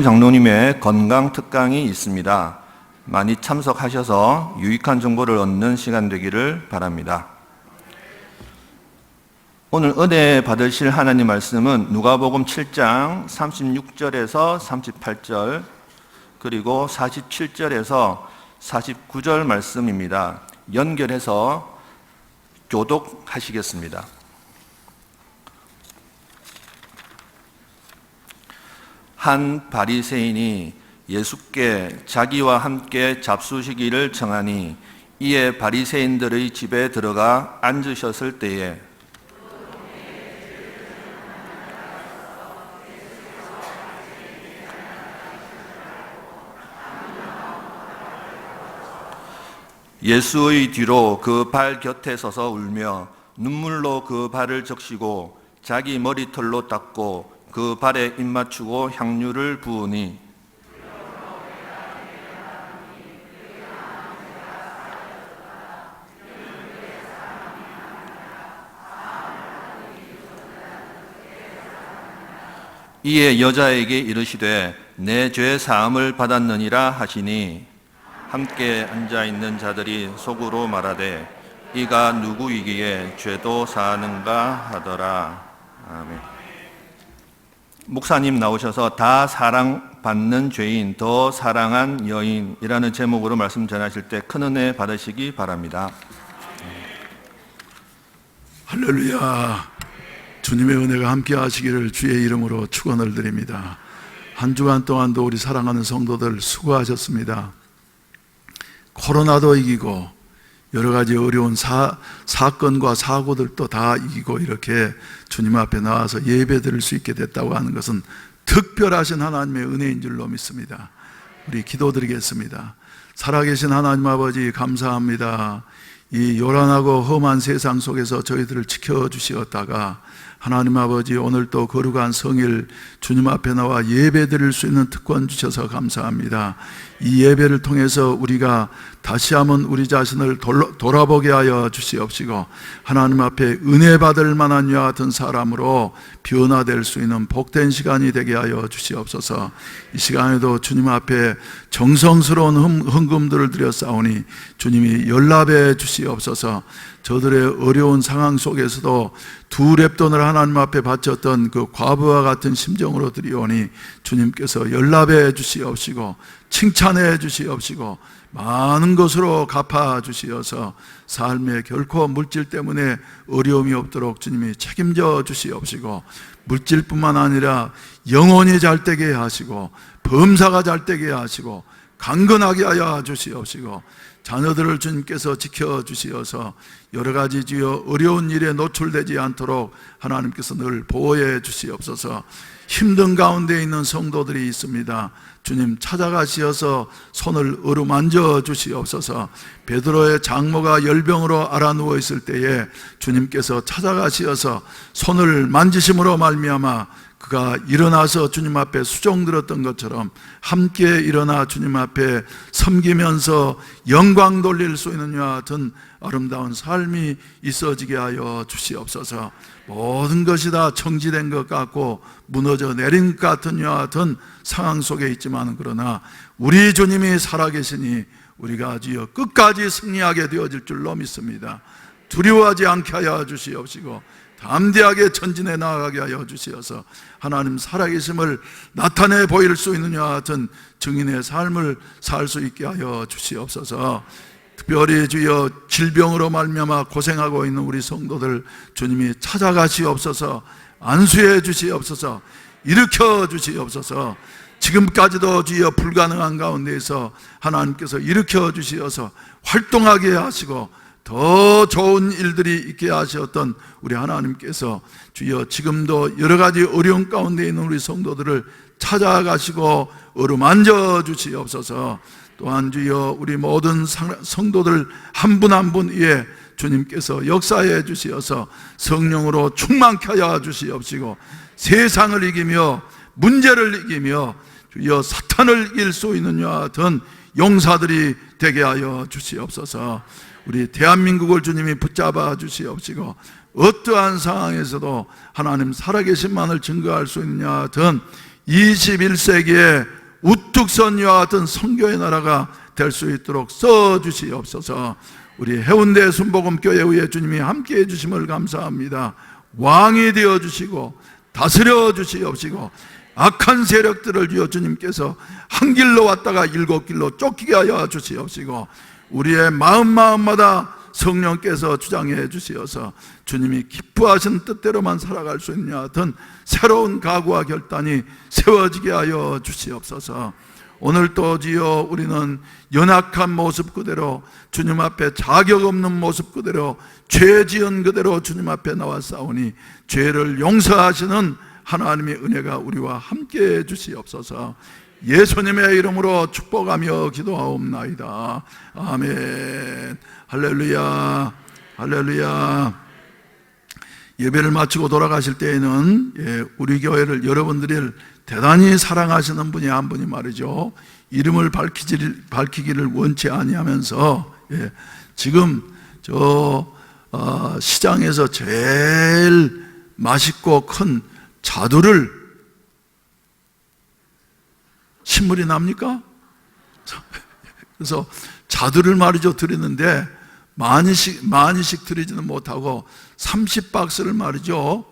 장로님의 건강 특강이 있습니다. 많이 참석하셔서 유익한 정보를 얻는 시간 되기를 바랍니다. 오늘 은혜 받으실 하나님 말씀은 누가복음 7장 36절에서 38절 그리고 47절에서 49절 말씀입니다. 연결해서 교독하시겠습니다. 한 바리새인이 예수께 자기와 함께 잡수시기를 청하니 이에 바리새인들의 집에 들어가 앉으셨을 때에 예수의 뒤로 그 발 곁에 서서 울며 눈물로 그 발을 적시고 자기 머리털로 닦고 그 발에 입 맞추고 향유를 부으니 이에 여자에게 이르시되 내 죄 사함을 받았느니라 하시니 함께 앉아있는 자들이 속으로 말하되 이가 누구이기에 죄도 사하는가 하더라. 아멘. 목사님 나오셔서 다 사랑받는 죄인, 더 사랑한 여인이라는 제목으로 말씀 전하실 때 큰 은혜 받으시기 바랍니다. 할렐루야. 주님의 은혜가 함께 하시기를 주의 이름으로 축원을 드립니다. 한 주간 동안도 우리 사랑하는 성도들 수고하셨습니다. 코로나도 이기고 여러 가지 어려운 사건과 사고들도 다 이기고 이렇게 주님 앞에 나와서 예배 드릴 수 있게 됐다고 하는 것은 특별하신 하나님의 은혜인 줄로 믿습니다. 우리 기도드리겠습니다. 살아계신 하나님 아버지 감사합니다. 이 요란하고 험한 세상 속에서 저희들을 지켜주시었다가 하나님 아버지 오늘 또 거룩한 성일 주님 앞에 나와 예배 드릴 수 있는 특권 주셔서 감사합니다. 이 예배를 통해서 우리가 다시 한번 우리 자신을 돌아보게 하여 주시옵시고 하나님 앞에 은혜 받을 만한 이와 같은 사람으로 변화될 수 있는 복된 시간이 되게 하여 주시옵소서. 이 시간에도 주님 앞에 정성스러운 헌금들을 드렸사오니 주님이 연락해 주시옵소서. 저들의 어려운 상황 속에서도 두 렙돈을 하나님 앞에 바쳤던 그 과부와 같은 심정으로 드리오니 주님께서 연락해 주시옵시고 칭찬해 주시옵시고 많은 것으로 갚아 주시어서 삶에 결코 물질 때문에 어려움이 없도록 주님이 책임져 주시옵시고 물질뿐만 아니라 영혼이 잘되게 하시고 범사가 잘되게 하시고 강건하게 하여 주시옵시고 자녀들을 주님께서 지켜주시어서 여러 가지 주여 어려운 일에 노출되지 않도록 하나님께서 늘 보호해 주시옵소서. 힘든 가운데 있는 성도들이 있습니다. 주님 찾아가시어서 손을 어루만져 주시옵소서. 베드로의 장모가 열병으로 앓아누워 있을 때에 주님께서 찾아가시어서 손을 만지심으로 말미암아 그가 일어나서 주님 앞에 수종들었던 것처럼 함께 일어나 주님 앞에 섬기면서 영광 돌릴 수 있는 이와 같은 아름다운 삶이 있어지게 하여 주시옵소서. 모든 것이 다 정지된 것 같고 무너져 내린 것 같은 이와 같은 상황 속에 있지만 그러나 우리 주님이 살아계시니 우리가 주여 끝까지 승리하게 되어질 줄로 믿습니다. 두려워하지 않게 하여 주시옵시고 담대하게 전진해 나아가게 하여 주시어서 하나님 살아계심을 나타내 보일 수 있는 이와 같은 증인의 삶을 살 수 있게 하여 주시옵소서. 특별히 주여 질병으로 말미암아 고생하고 있는 우리 성도들 주님이 찾아가시옵소서. 안수해 주시옵소서. 일으켜 주시옵소서. 지금까지도 주여 불가능한 가운데에서 하나님께서 일으켜 주시어서 활동하게 하시고 더 좋은 일들이 있게 하셨던 우리 하나님께서 주여 지금도 여러 가지 어려운 가운데 있는 우리 성도들을 찾아가시고 어루만져 주시옵소서. 또한 주여 우리 모든 성도들 한 분 한 분 위에 주님께서 역사해 주시어서 성령으로 충만케 하여 주시옵시고 세상을 이기며 문제를 이기며 주여 사탄을 이길 수 있는 이와 같은 용사들이 되게 하여 주시옵소서. 우리 대한민국을 주님이 붙잡아 주시옵시고 어떠한 상황에서도 하나님 살아계신만을 증거할 수 있는 같은 21세기의 우뚝 선 이와 같은 선교의 나라가 될 수 있도록 써주시옵소서. 우리 해운대 순복음교회 의회 주님이 함께해 주심을 감사합니다. 왕이 되어주시고 다스려 주시옵시고 악한 세력들을 주여 주님께서 한 길로 왔다가 일곱 길로 쫓기게 하여 주시옵시고 우리의 마음마다 성령께서 주장해 주시어서 주님이 기뻐하신 뜻대로만 살아갈 수 있는 하여튼 새로운 각오와 결단이 세워지게 하여 주시옵소서. 오늘 또 주여 우리는 연약한 모습 그대로 주님 앞에 자격 없는 모습 그대로 죄 지은 그대로 주님 앞에 나와 싸우니 죄를 용서하시는 하나님의 은혜가 우리와 함께 해 주시옵소서. 예수님의 이름으로 축복하며 기도하옵나이다. 아멘. 할렐루야. 할렐루야. 예배를 마치고 돌아가실 때에는 우리 교회를 여러분들을 대단히 사랑하시는 분이 한 분이 말이죠, 이름을 밝히기를 원치 아니하면서 지금 시장에서 제일 맛있고 큰 자두를, 신물이 납니까? 그래서 자두를 말이죠 드리는데 많이씩 드리지는 못하고 30박스를 말이죠,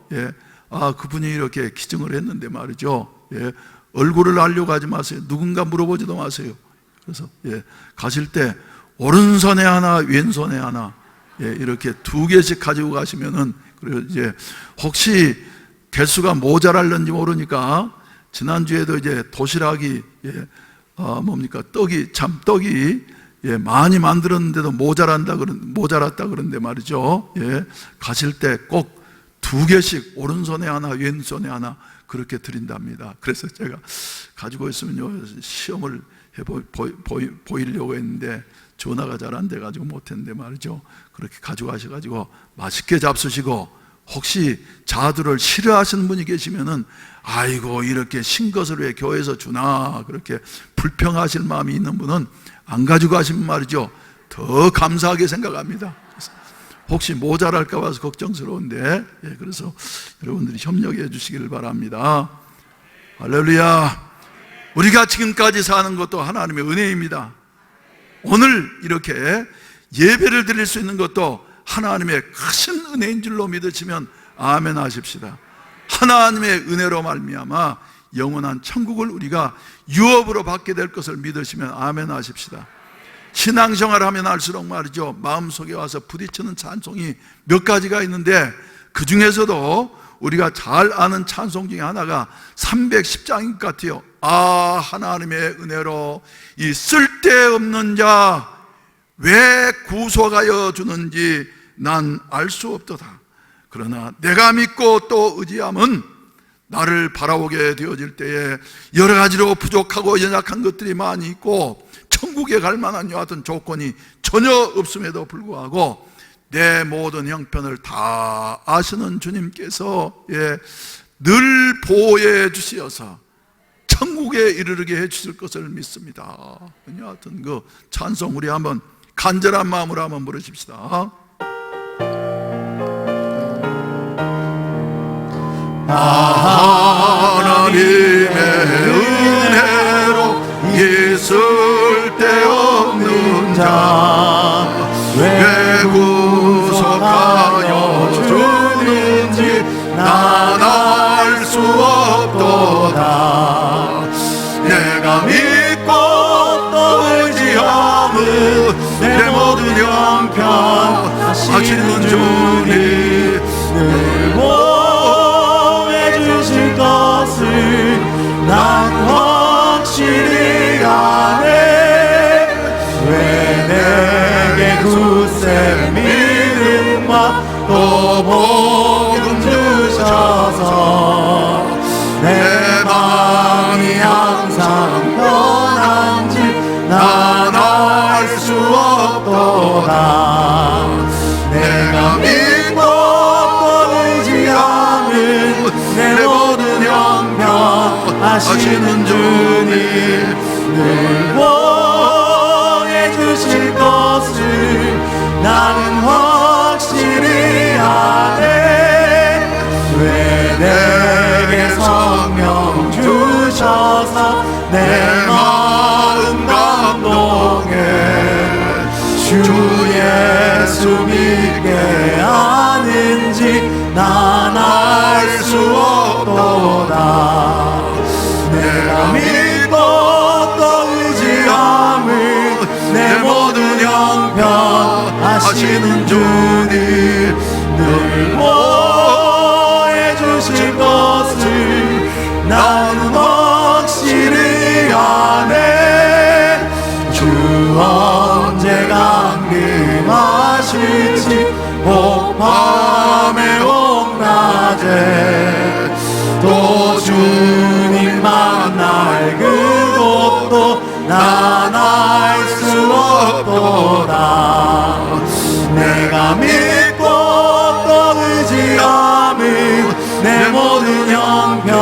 그분이 이렇게 기증을 했는데 말이죠, 얼굴을 알려고 하지 마세요. 누군가 물어보지도 마세요. 그래서 가실 때 오른손에 하나 왼손에 하나 이렇게 2개씩 가지고 가시면은, 그리고 이제 혹시 개수가 모자랄는지 모르니까 지난주에도 이제 도시락이 떡이 많이 만들었는데도 모자랐다 그런데 말이죠, 가실 때 꼭 2개씩 오른손에 하나 왼손에 하나 그렇게 드린답니다. 그래서 제가 가지고 있으면요 시험을 보이려고 했는데 전화가 잘 안 돼가지고 못했는데 말이죠, 그렇게 가져가셔가지고 맛있게 잡수시고, 혹시 자두를 싫어하시는 분이 계시면은 아이고 이렇게 신 것을 왜 교회에서 주나 그렇게 불평하실 마음이 있는 분은 안 가지고 가시면 말이죠 더 감사하게 생각합니다. 혹시 모자랄까 봐서 걱정스러운데 그래서 여러분들이 협력해 주시기를 바랍니다. 할렐루야. 우리가 지금까지 사는 것도 하나님의 은혜입니다. 오늘 이렇게 예배를 드릴 수 있는 것도 하나님의 크신 은혜인 줄로 믿으시면 아멘 하십시다. 하나님의 은혜로 말미암아 영원한 천국을 우리가 유업으로 받게 될 것을 믿으시면 아멘 하십시다. 신앙생활을 하면 할수록 말이죠, 마음속에 와서 부딪히는 찬송이 몇 가지가 있는데 그 중에서도 우리가 잘 아는 찬송 중에 하나가 310장인 것 같아요. 아 하나님의 은혜로 이 쓸데없는 자 왜 구속하여 주는지 난 알 수 없도다. 그러나 내가 믿고 또 의지함은 나를 바라보게 되어질 때에 여러 가지로 부족하고 연약한 것들이 많이 있고 천국에 갈 만한 여하튼 조건이 전혀 없음에도 불구하고 내 모든 형편을 다 아시는 주님께서 늘 보호해 주시어서 천국에 이르게 해 주실 것을 믿습니다. 여하튼 그 찬송 우리 한번 간절한 마음으로 한번 부르십시다. 하나님의 은혜로 있을 데 없는 자 왜 구속하여 주는지 난 알 수 없도다. 내가 믿고 또 의지함은 내 모든 형편 하시는 주님 늘 보호해 주실 것을 난 확실히 아네. 왜 내게 굳세 믿음과 또 복음 주셔서 내 마음이 항상 편한지 난 알 수 없도다. 내가 믿고 또 의지하는 내 모든 형편 하시는 주님 늘 보호해 주실 것을 나는 확실히 아네. 왜 내게 성령 주셔서 주셔서 내 마음 감동해. 주 예수 믿게 하는지 난 알 수 없도다. 내가 믿고 또 의지함을 내 모든 형편 하시는 주님 늘 보호해 주실 것을 나는 확실히 아네. 주 언제 강림하실지 혹밤에 혹낮에 또 주님 만날 그곳도 난 알 수 없도다. 내가 믿고 또 의지함은 내 모든 형편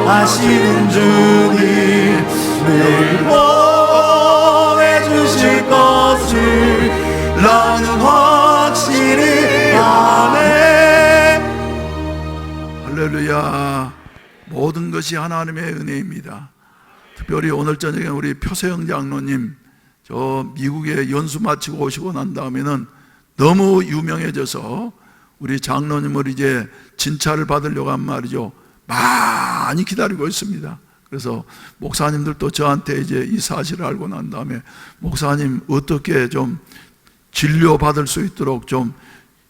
하시는 주님 늘 보호해 주실 것을 나는 확실히 아네. 할렐루야. 모든 것이 하나님의 은혜입니다. 특별히 오늘 저녁에 우리 표세영 장로님 저 미국에 연수 마치고 오시고 난 다음에는 너무 유명해져서 우리 장로님을 이제 진찰을 받으려고 한 말이죠. 많이 기다리고 있습니다. 그래서 목사님들도 저한테 이제 이 사실을 알고 난 다음에 목사님 어떻게 좀 진료받을 수 있도록 좀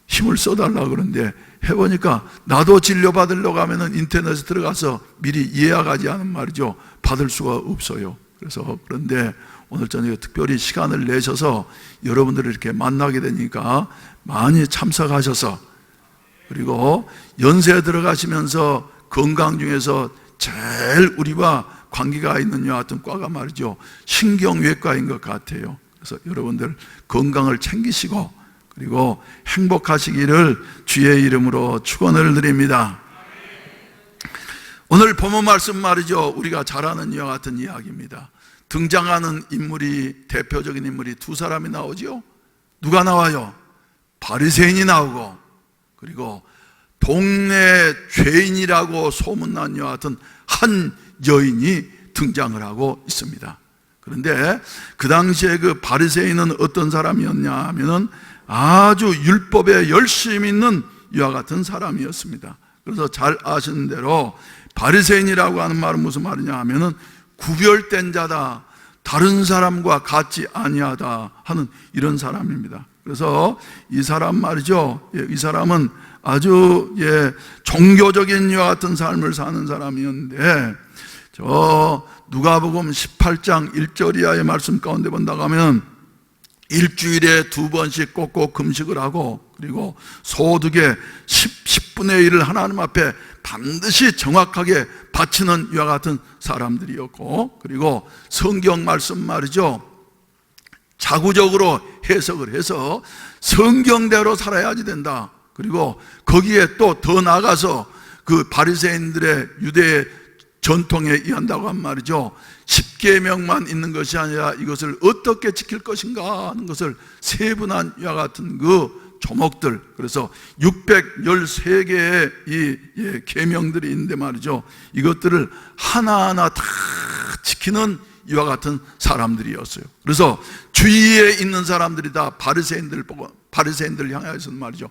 힘을 써달라 그러는데 해보니까 나도 진료받으려고 하면은 인터넷에 들어가서 미리 예약하지 않은 말이죠. 받을 수가 없어요. 그래서 그런데 오늘 저녁에 특별히 시간을 내셔서 여러분들을 이렇게 만나게 되니까 많이 참석하셔서 그리고 연세에 들어가시면서 건강 중에서 제일 우리와 관계가 있는 여 같은 과가 말이죠. 신경외과인 것 같아요. 그래서 여러분들 건강을 챙기시고 그리고 행복하시기를 주의 이름으로 축원을 드립니다. 오늘 본문 말씀 말이죠. 우리가 잘 아는 이와 같은 이야기입니다. 등장하는 인물이 대표적인 인물이 두 사람이 나오죠. 누가 나와요? 바리새인이 나오고 그리고 동네 죄인이라고 소문난 이와 같은 한 여인이 등장을 하고 있습니다. 그런데 그 당시에 그 바리새인은 어떤 사람이었냐 하면은 아주 율법에 열심히 있는 이와 같은 사람이었습니다. 그래서 잘 아시는 대로 바리새인이라고 하는 말은 무슨 말이냐 하면은 구별된 자다, 다른 사람과 같지 아니하다 하는 이런 사람입니다. 그래서 이 사람 말이죠. 이 사람은 아주 종교적인 이와 같은 삶을 사는 사람이었는데 저 누가복음 18장 1절 이하의 말씀 가운데 본다고 하면 일주일에 2번씩 꼭꼭 금식을 하고 그리고 소득의 10분의 1을 하나님 앞에 반드시 정확하게 바치는 이와 같은 사람들이었고 그리고 성경 말씀 말이죠. 자구적으로 해석을 해서 성경대로 살아야지 된다. 그리고 거기에 또 더 나아가서 그 바리새인들의 유대 전통에 의한다고 한 말이죠. 10계명만 있는 것이 아니라 이것을 어떻게 지킬 것인가 하는 것을 세분한 이와 같은 그 조목들, 그래서 613개의 이 계명들이 있는데 말이죠. 이것들을 하나하나 다 지키는 이와 같은 사람들이었어요. 그래서 주위에 있는 사람들이 다 바리새인들을 보고 바리새인들을 향해서는 말이죠.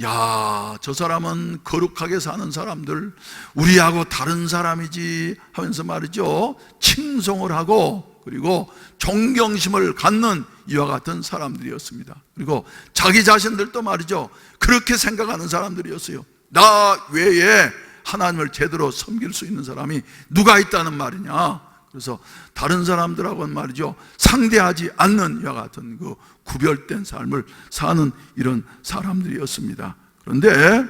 야, 저 사람은 거룩하게 사는 사람들, 우리하고 다른 사람이지 하면서 말이죠. 칭송을 하고 그리고 존경심을 갖는 이와 같은 사람들이었습니다. 그리고 자기 자신들도 말이죠. 그렇게 생각하는 사람들이었어요. 나 외에 하나님을 제대로 섬길 수 있는 사람이 누가 있다는 말이냐. 그래서 다른 사람들하고는 말이죠. 상대하지 않는 이와 같은 그 구별된 삶을 사는 이런 사람들이었습니다. 그런데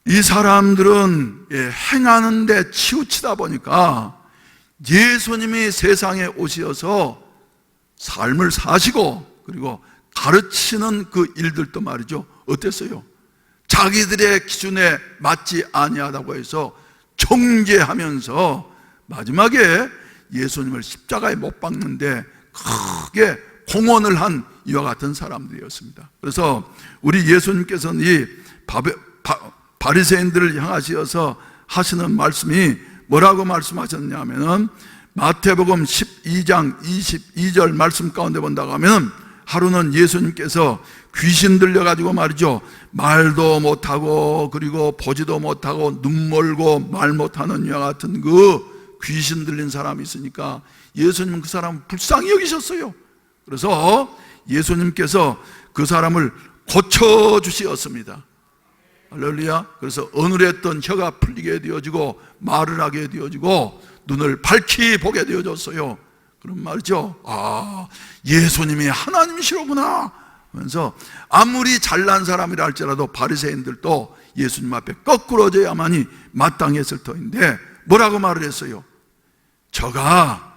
이 사람들은 행하는 데 치우치다 보니까 예수님이 세상에 오셔서 삶을 사시고 그리고 가르치는 그 일들도 말이죠. 어땠어요? 자기들의 기준에 맞지 아니하다고 해서 정죄하면서 마지막에 예수님을 십자가에 못 박는데 크게 공헌을 한 이와 같은 사람들이었습니다. 그래서 우리 예수님께서는 이 바리새인들을 향하셔서 하시는 말씀이 뭐라고 말씀하셨냐면은 마태복음 12장 22절 말씀 가운데 본다고 하면 하루는 예수님께서 귀신 들려가지고 말이죠, 말도 못하고 그리고 보지도 못하고 눈 멀고 말 못하는 이와 같은 그 귀신 들린 사람이 있으니까 예수님은 그 사람을 불쌍히 여기셨어요. 그래서 예수님께서 그 사람을 고쳐주시었습니다. 할렐루야. 그래서 어눌했던 혀가 풀리게 되어지고 말을 하게 되어지고 눈을 밝히 보게 되어졌어요. 그런 말이죠. 아, 예수님이 하나님이시로구나 하면서 아무리 잘난 사람이라 할지라도 바리새인들도 예수님 앞에 거꾸러져야만이 마땅했을 터인데 뭐라고 말을 했어요? 저가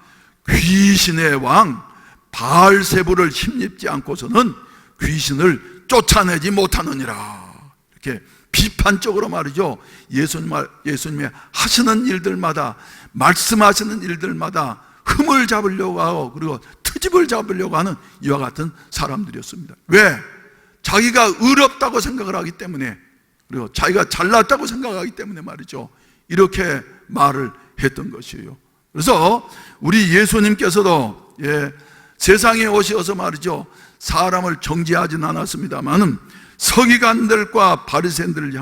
귀신의 왕 바알세불을 힘입지 않고서는 귀신을 쫓아내지 못하느니라. 이렇게 비판적으로 말이죠, 예수님의 하시는 일들마다, 말씀하시는 일들마다 흠을 잡으려고 하고 그리고 트집을 잡으려고 하는 이와 같은 사람들이었습니다. 왜? 자기가 의롭다고 생각을 하기 때문에, 그리고 자기가 잘났다고 생각하기 때문에 말이죠, 이렇게 말을 했던 것이에요. 그래서 우리 예수님께서도 세상에 오셔서 말이죠, 사람을 정죄하진 않았습니다만은 서기관들과 바리새인들을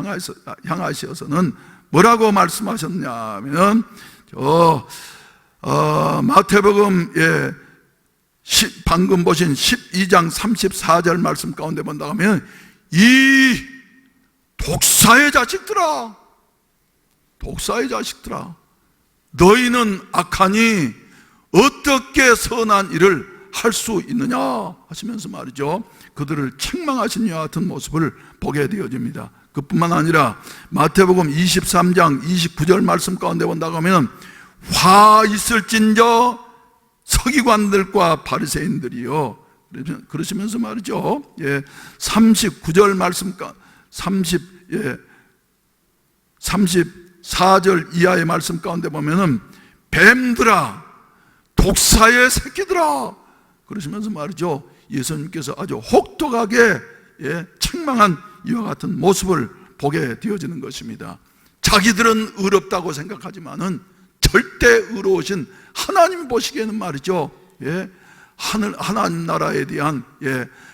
향하셔서는 뭐라고 말씀하셨냐면 마태복음 방금 보신 12장 34절 말씀 가운데 본다고 하면 이 독사의 자식들아, 독사의 자식들아, 너희는 악하니 어떻게 선한 일을 할 수 있느냐 하시면서 말이죠, 그들을 책망하신 이와 같은 모습을 보게 되어집니다. 그뿐만 아니라 마태복음 23장 29절 말씀 가운데 본다고 하면 화 있을진저 서기관들과 바리새인들이요, 그러시면서 말이죠, 39절 말씀 34절 이하의 말씀 가운데 보면은 뱀들아, 독사의 새끼들아, 그러시면서 말이죠, 예수님께서 아주 혹독하게 책망한 이와 같은 모습을 보게 되어지는 것입니다. 자기들은 의롭다고 생각하지만은 절대 의로우신 하나님 보시기에는 말이죠, 하나님 나라에 대한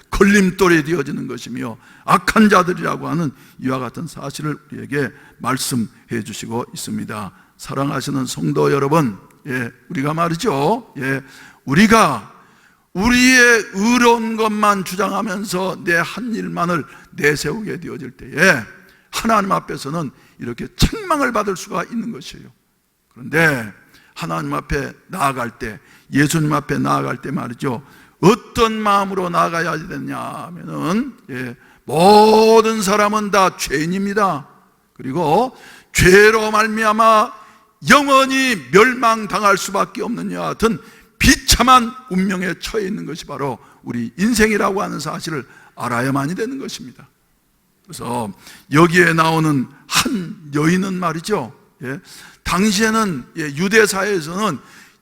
걸림돌이 되어지는 것이며 악한 자들이라고 하는 이와 같은 사실을 우리에게 말씀해 주시고 있습니다. 사랑하시는 성도 여러분, 우리가 말이죠, 우리가 우리의 의로운 것만 주장하면서 내 한 일만을 내세우게 되어질 때에 하나님 앞에서는 이렇게 책망을 받을 수가 있는 것이에요. 그런데 하나님 앞에 나아갈 때, 예수님 앞에 나아갈 때 말이죠, 어떤 마음으로 나아가야 되냐 하면은 모든 사람은 다 죄인입니다. 그리고 죄로 말미암아 영원히 멸망당할 수밖에 없는 이와 같은 비참한 운명에 처해 있는 것이 바로 우리 인생이라고 하는 사실을 알아야만이 되는 것입니다. 그래서 여기에 나오는 한 여인은 말이죠, 당시에는 유대사회에서는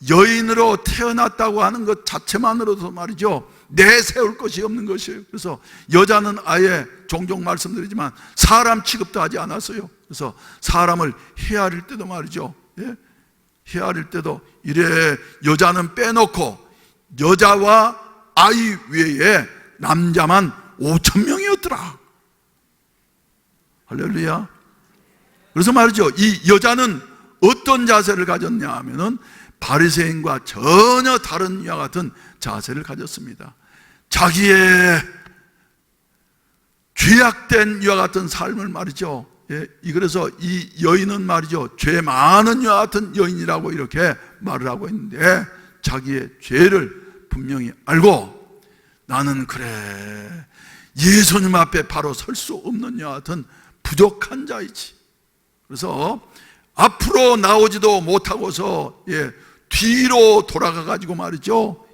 여인으로 태어났다고 하는 것 자체만으로도 말이죠, 내세울 것이 없는 것이에요. 그래서 여자는 아예 종종 말씀드리지만 사람 취급도 하지 않았어요. 그래서 사람을 헤아릴 때도 말이죠, 헤아릴 때도 이래 여자는 빼놓고 여자와 아이 외에 남자만 5,000명이었더라. 할렐루야. 그래서 말이죠, 이 여자는 어떤 자세를 가졌냐 하면은 바리새인과 전혀 다른 이와 같은 자세를 가졌습니다. 자기의 죄악된 이와 같은 삶을 말이죠, 그래서 이 여인은 말이죠, 죄 많은 이와 같은 여인이라고 이렇게 말을 하고 있는데 자기의 죄를 분명히 알고 나는 그래 예수님 앞에 바로 설 수 없는 이와 같은 부족한 자이지. 그래서 앞으로 나오지도 못하고서 뒤로 돌아가 가지고 말이죠,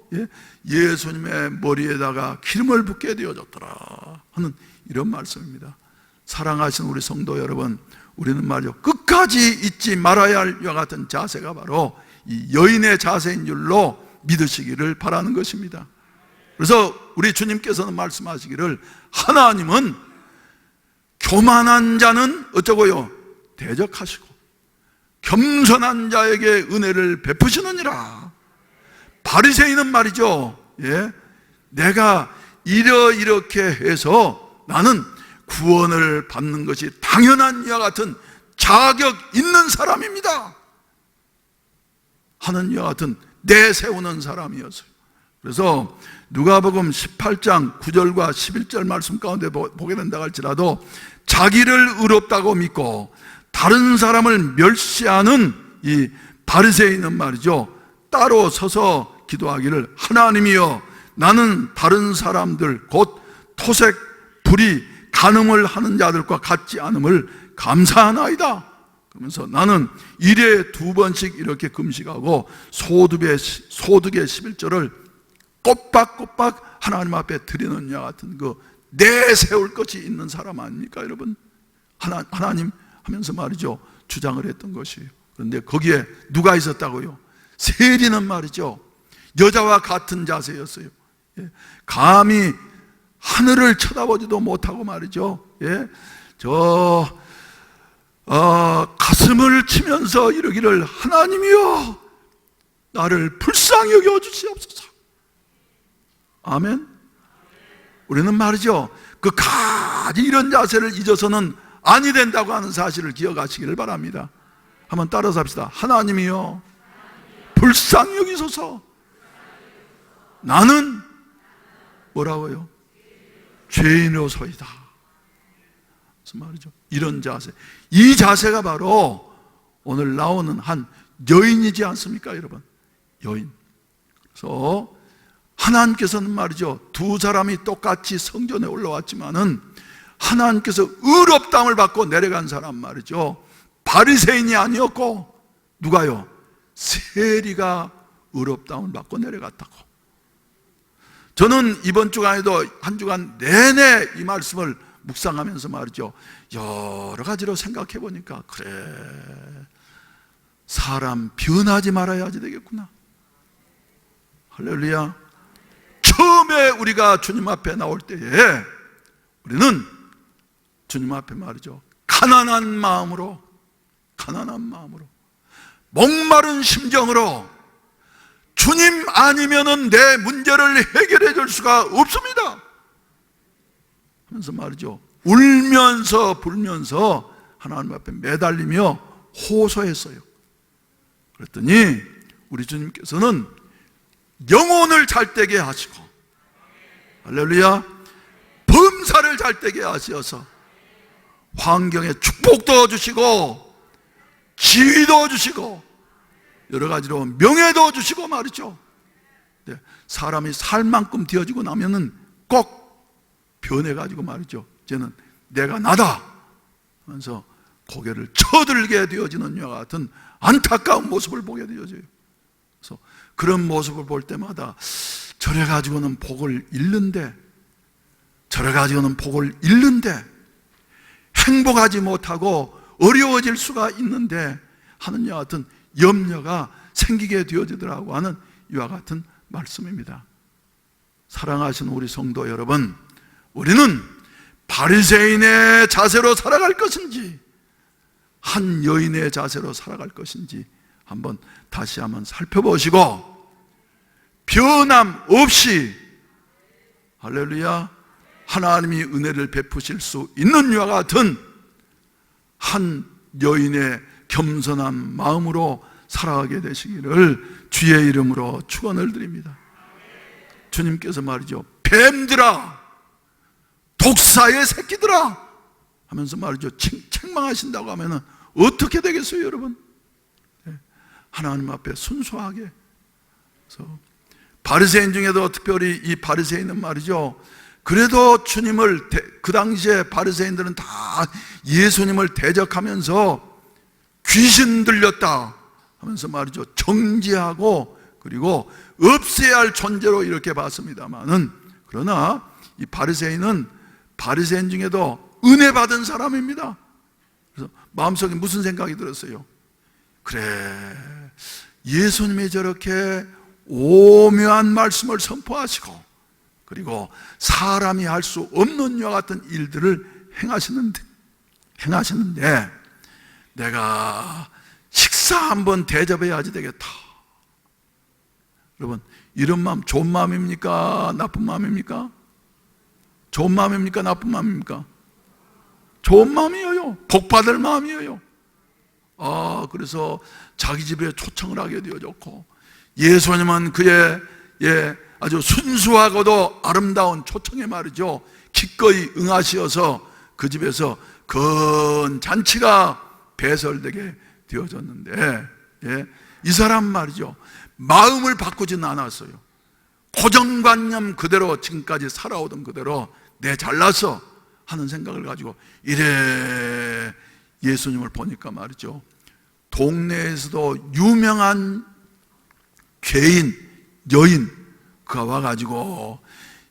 예수님의 머리에다가 기름을 붓게 되어졌더라 하는 이런 말씀입니다. 사랑하시는 우리 성도 여러분, 우리는 말이죠, 끝까지 잊지 말아야 할 이와 같은 자세가 바로 이 여인의 자세인 줄로 믿으시기를 바라는 것입니다. 그래서 우리 주님께서는 말씀하시기를 하나님은 교만한 자는 어쩌고요? 대적하시고 겸손한 자에게 은혜를 베푸시느니라. 바리새인은 말이죠, 예, 내가 이렇게 해서 나는 구원을 받는 것이 당연한 이와 같은 자격 있는 사람입니다 하는 이와 같은 내세우는 사람이었어요. 그래서 누가복음 18장 9절과 11절 말씀 가운데 보게 된다 할지라도 자기를 의롭다고 믿고 다른 사람을 멸시하는 이 바리새인은 말이죠, 따로 서서 기도하기를 하나님이여 나는 다른 사람들 곧 토색, 불의, 간음을 하는 자들과 같지 않음을 감사하나이다. 그러면서 나는 일에 2번씩 이렇게 금식하고 소득의 11절을 꼬박꼬박 하나님 앞에 드리는 야 같은 그 내세울 것이 있는 사람 아닙니까 여러분? 하나님 하면서 말이죠, 주장을 했던 것이에요. 그런데 거기에 누가 있었다고요? 세리는 말이죠, 여자와 같은 자세였어요. 예, 감히 하늘을 쳐다보지도 못하고 말이죠, 예, 가슴을 치면서 이러기를 하나님이여 나를 불쌍히 여겨 주시옵소서. 아멘. 우리는 말이죠, 끝까지 이런 자세를 잊어서는 아니 된다고 하는 사실을 기억하시기를 바랍니다. 한번 따라서 합시다. 하나님이여 불쌍히 여기소서. 나는 뭐라고요? 죄인으로서이다. 그래서 말이죠, 이런 자세, 이 자세가 바로 오늘 나오는 한 여인이지 않습니까 여러분? 여인. 그래서 하나님께서는 말이죠, 두 사람이 똑같이 성전에 올라왔지만은 하나님께서 의롭다함을 받고 내려간 사람 말이죠, 바리새인이 아니었고 누가요? 세리가 의롭다함을 받고 내려갔다고. 저는 이번 주간에도 한 주간 내내 이 말씀을 묵상하면서 말이죠, 여러 가지로 생각해 보니까 그래, 사람 변하지 말아야지 되겠구나. 할렐루야. 처음에 우리가 주님 앞에 나올 때에 우리는 주님 앞에 말이죠, 가난한 마음으로 목마른 심정으로 주님 아니면은 내 문제를 해결해 줄 수가 없습니다 하면서 말이죠, 울면서 불면서 하나님 앞에 매달리며 호소했어요. 그랬더니 우리 주님께서는 영혼을 잘되게 하시고, 할렐루야, 범사를 잘되게 하셔서 환경에 축복도 주시고 지위도 주시고 여러 가지로 명예도 주시고 말이죠. 사람이 살 만큼 되어지고 나면은 꼭 변해가지고 말이죠, 이제는 내가 나다 하면서 고개를 쳐들게 되어지는 이와 같은 안타까운 모습을 보게 되어져요. 그래서 그런 모습을 볼 때마다 저래 가지고는 복을 잃는데, 저래 가지고는 복을 잃는데 행복하지 못하고 어려워질 수가 있는데 하는 이와 같은 염려가 생기게 되어지더라고 하는 이와 같은 말씀입니다. 사랑하시는 우리 성도 여러분, 우리는 바리새인의 자세로 살아갈 것인지 한 여인의 자세로 살아갈 것인지 한번 다시 한번 살펴보시고 변함 없이, 할렐루야, 하나님이 은혜를 베푸실 수 있는 이와 같은 한 여인의 겸손한 마음으로 살아가게 되시기를 주의 이름으로 축원을 드립니다. 주님께서 말이죠, 뱀들아, 독사의 새끼들아 하면서 말이죠, 책망하신다고 하면은 어떻게 되겠어요 여러분? 하나님 앞에 순수하게. 그래서 바리새인 중에도 특별히 이 바리새인은 말이죠, 그래도 주님을 그 당시에 바리새인들은 다 예수님을 대적하면서 귀신 들렸다 하면서 말이죠, 정죄하고 그리고 없애야 할 존재로 이렇게 봤습니다만은, 그러나 이 바리새인은 바리새인 중에도 은혜 받은 사람입니다. 그래서 마음속에 무슨 생각이 들었어요? 그래, 예수님이 저렇게 오묘한 말씀을 선포하시고 그리고 사람이 할 수 없는 이와 같은 일들을 행하시는데 내가 역사 한번 대접해야지 되겠다. 여러분, 이런 마음 좋은 마음입니까? 나쁜 마음입니까? 좋은 마음입니까? 나쁜 마음입니까? 좋은 마음이에요. 복받을 마음이에요. 그래서 자기 집에 초청을 하게 되어졌고, 예수님은 그의 아주 순수하고도 아름다운 초청에 말이죠, 기꺼이 응하시어서 그 집에서 큰 잔치가 배설되게 되어졌는데, 이 사람 말이죠, 마음을 바꾸지는 않았어요. 고정관념 그대로 지금까지 살아오던 그대로 내 잘나서 하는 생각을 가지고 이래 예수님을 보니까 말이죠, 동네에서도 유명한 죄인, 여인 그가 와가지고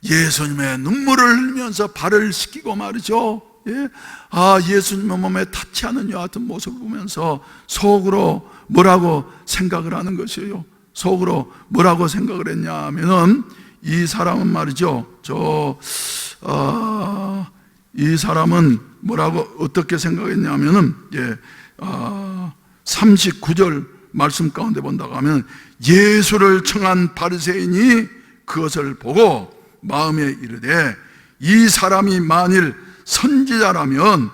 예수님의 눈물을 흘리면서 발을 씻기고 말이죠, 예수님의 몸에 닿지 않은 여 같은 모습을 보면서 속으로 뭐라고 생각을 하는 것이에요. 속으로 뭐라고 생각을 했냐 하면은, 이 사람은 말이죠, 이 사람은 뭐라고 어떻게 생각했냐 하면은, 39절 말씀 가운데 본다고 하면, 예수를 청한 바리새인이 그것을 보고 마음에 이르되, 이 사람이 만일 선지자라면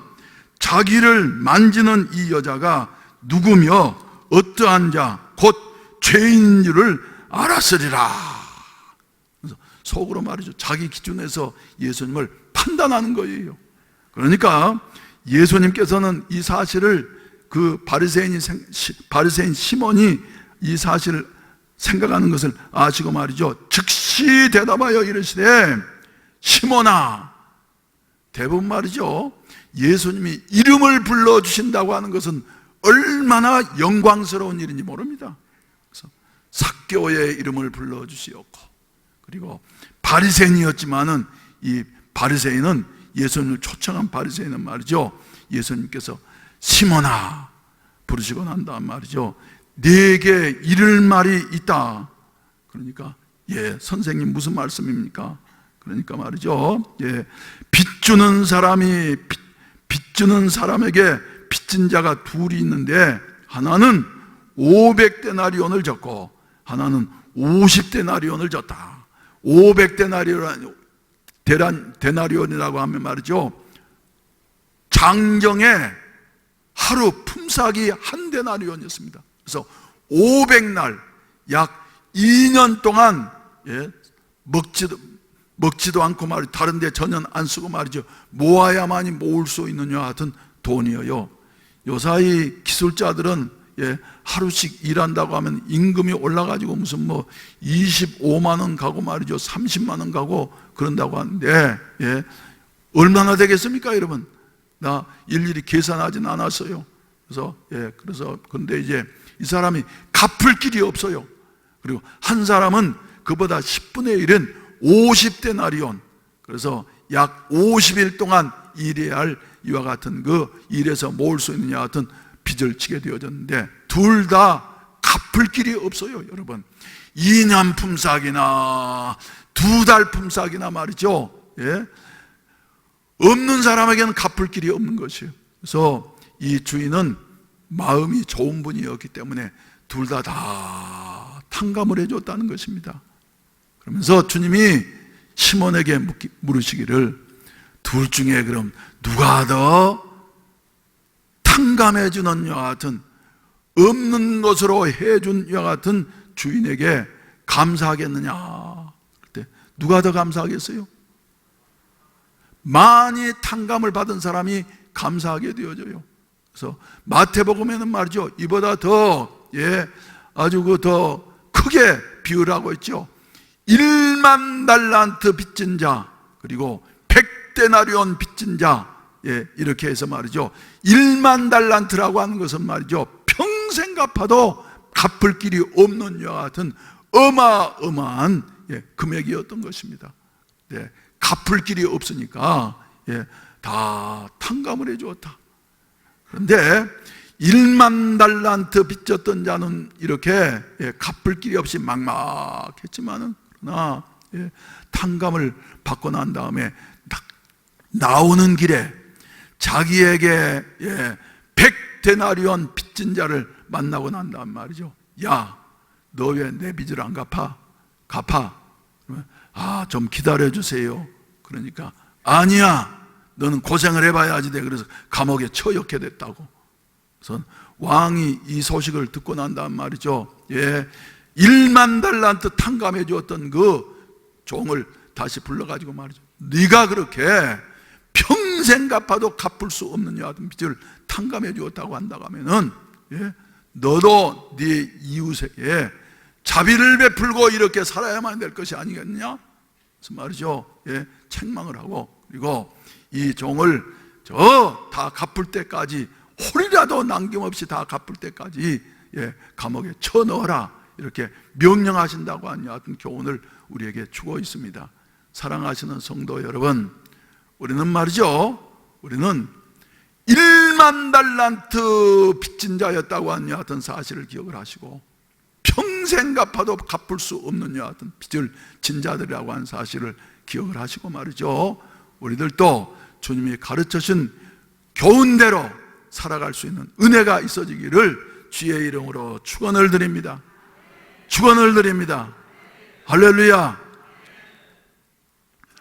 자기를 만지는 이 여자가 누구며 어떠한 자 곧 죄인인 줄을 알았으리라. 그래서 속으로 말이죠, 자기 기준에서 예수님을 판단하는 거예요. 그러니까 예수님께서는 이 사실을, 그 바리새인 시몬이 이 사실을 생각하는 것을 아시고 말이죠, 즉시 대답하여 이르시되, 시몬아. 대부분 말이죠, 예수님이 이름을 불러주신다고 하는 것은 얼마나 영광스러운 일인지 모릅니다. 그래서 삭개오의 이름을 불러주시었고, 그리고 바리새인이었지만은 이 바리새인은, 예수님을 초청한 바리새인은 말이죠, 예수님께서 시몬아 부르시고 난 다음 말이죠, 네게 이를 말이 있다. 그러니까 선생님 무슨 말씀입니까? 그러니까 말이죠, 빚주는 사람에게 빚진 자가 둘이 있는데, 하나는 500데나리온을 졌고 하나는 50데나리온을 졌다. 500데나리온이라고 하면 말이죠, 장정에 하루 품삯이 한 데나리온이었습니다. 그래서 500날, 약 2년 동안 먹지도 않고 말이죠, 다른 데 전혀 안 쓰고 말이죠, 모아야만이 모을 수 있는 여 같은 돈이에요. 요사이 기술자들은 하루씩 일한다고 하면 임금이 올라가지고 무슨 25만 원 가고 말이죠, 30만 원 가고 그런다고 하는데, 얼마나 되겠습니까 여러분? 나 일일이 계산하진 않았어요. 그래서 그런데 이제 이 사람이 갚을 길이 없어요. 그리고 한 사람은 그보다 10분의 1은 50데나리온, 그래서 약 50일 동안 일해야 할 이와 같은 그 일에서 모을 수 있는 이와 같은 빚을 지게 되어졌는데, 둘 다 갚을 길이 없어요. 여러분, 2년 품삯이나 2달 품삯이나 말이죠, 없는 사람에게는 갚을 길이 없는 것이에요. 그래서 이 주인은 마음이 좋은 분이었기 때문에 둘 다 탕감을 해줬다는 것입니다. 그러면서 주님이 시몬에게 물으시기를, 둘 중에 그럼 누가 더 탕감해주는 이와 같은, 없는 것으로 해준 이와 같은 주인에게 감사하겠느냐? 그때 누가 더 감사하겠어요? 많이 탕감을 받은 사람이 감사하게 되어져요. 그래서 마태복음에는 말이죠, 이보다 더 아주 더 크게 비유라고 했죠. 1만 달란트 빚진 자, 그리고 100데나리온 빚진 자, 이렇게 해서 말이죠, 1만 달란트라고 하는 것은 말이죠, 평생 갚아도 갚을 길이 없는 이와 같은 어마어마한 금액이었던 것입니다. 갚을 길이 없으니까 다 탕감을 해주었다. 그런데 1만 달란트 빚졌던 자는 이렇게 갚을 길이 없이 막막했지만은, 그러나 탕감을 받고 난 다음에 나오는 길에 자기에게 100데나리온 빚진 자를 만나고 난 다음 말이죠. 야, 너 왜 내 빚을 안 갚아? 갚아. 그러면 좀 기다려주세요. 그러니까 아니야, 너는 고생을 해봐야지. 그래서 감옥에 처형게 됐다고. 그래서 왕이 이 소식을 듣고 난 다음 말이죠. 1만 달란트 탕감해 주었던 그 종을 다시 불러가지고 말이죠. 네가 그렇게 평생 갚아도 갚을 수 없는 여하튼 빚을 탕감해 주었다고 한다고 하면은 너도 네 이웃에게 자비를 베풀고 이렇게 살아야만 될 것이 아니겠냐? 그래서 말이죠. 책망을 하고, 그리고 이 종을 다 갚을 때까지, 홀이라도 남김없이 다 갚을 때까지 감옥에 쳐넣어라, 이렇게 명령하신다고 하는 여하튼 교훈을 우리에게 주고 있습니다. 사랑하시는 성도 여러분, 우리는 말이죠, 우리는 1만 달란트 빚진 자였다고 하는 여하튼 사실을 기억을 하시고, 평생 갚아도 갚을 수 없는 여하튼 빚을 진 자들이라고 하는 사실을 기억을 하시고 말이죠, 우리들도 주님이 가르쳐신 교훈대로 살아갈 수 있는 은혜가 있어지기를 주의 이름으로 축원을 드립니다. 축원을 드립니다. 할렐루야.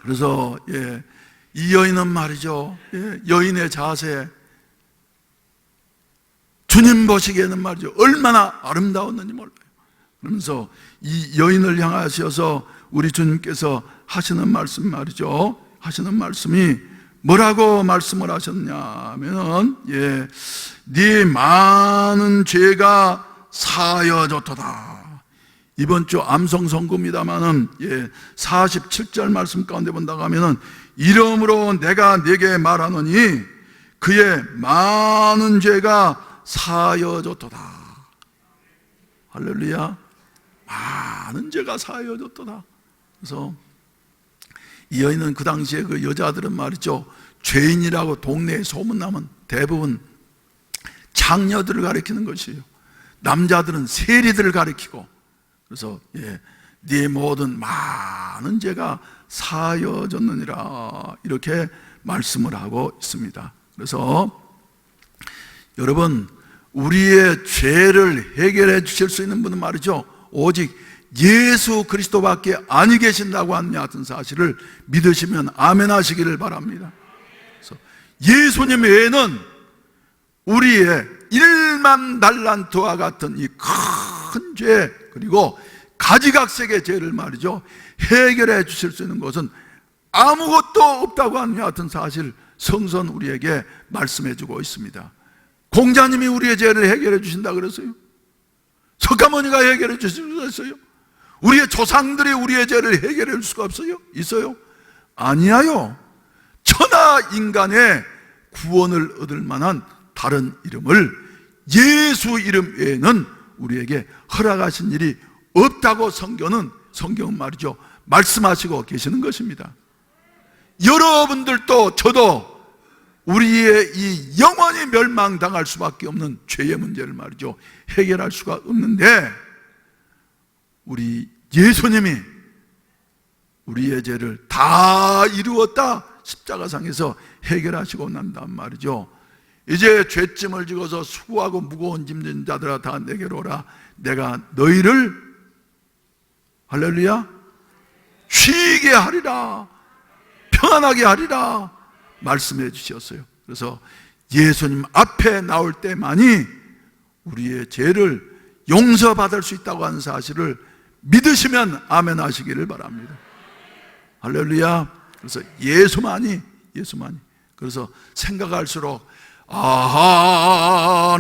그래서 이 여인은 말이죠, 여인의 자세, 주님 보시기에는 말이죠, 얼마나 아름다웠는지 몰라요. 그러면서 이 여인을 향하셔서 우리 주님께서 하시는 말씀 말이죠, 하시는 말씀이 뭐라고 말씀을 하셨냐면, 네 많은 죄가 사여졌도다. 이번 주 암송 선구입니다만은 47절 말씀 가운데 본다고 하면은, 이러므로 내가 네게 말하노니 그의 많은 죄가 사여졌도다. 할렐루야. 많은 죄가 사여졌도다. 그래서 이 여인은 그 당시에 그 여자들은 말이죠, 죄인이라고 동네에 소문나면 대부분 장녀들을 가리키는 것이에요. 남자들은 세리들을 가리키고, 그래서 네 모든 많은 죄가 사여졌느니라, 이렇게 말씀을 하고 있습니다. 그래서 여러분, 우리의 죄를 해결해 주실 수 있는 분은 말이죠, 오직 예수 그리스도밖에 아니 계신다고 하는 같은 사실을 믿으시면 아멘 하시기를 바랍니다. 그래서 예수님 외에는 우리의 1만 달란트와 같은 이 큰 죄, 그리고 가지각색의 죄를 말이죠, 해결해 주실 수 있는 것은 아무것도 없다고 하는 같은 사실 성선 우리에게 말씀해 주고 있습니다. 공자님이 우리의 죄를 해결해 주신다 그랬어요. 석가모니가 해결해 주셨어요. 우리의 조상들이 우리의 죄를 해결해 줄 수가 있어요? 아니에요. 천하 인간의 구원을 얻을 만한 다른 이름을 예수 이름 외에는 우리에게 허락하신 일이 없다고 성경은 말이죠, 말씀하시고 계시는 것입니다. 여러분들도 저도 우리의 이 영원히 멸망당할 수밖에 없는 죄의 문제를 말이죠, 해결할 수가 없는데, 우리 예수님이 우리의 죄를 다 이루었다, 십자가상에서 해결하시고 난 다음 말이죠, 이제 죄짐을 지고서 수고하고 무거운 짐진 자들아 다 내게로 오라, 내가 너희를, 할렐루야, 쉬게 하리라, 평안하게 하리라 말씀해 주셨어요. 그래서 예수님 앞에 나올 때만이 우리의 죄를 용서받을 수 있다고 하는 사실을 믿으시면 아멘 하시기를 바랍니다. 할렐루야. 그래서 예수만이. 그래서 생각할수록 하나님의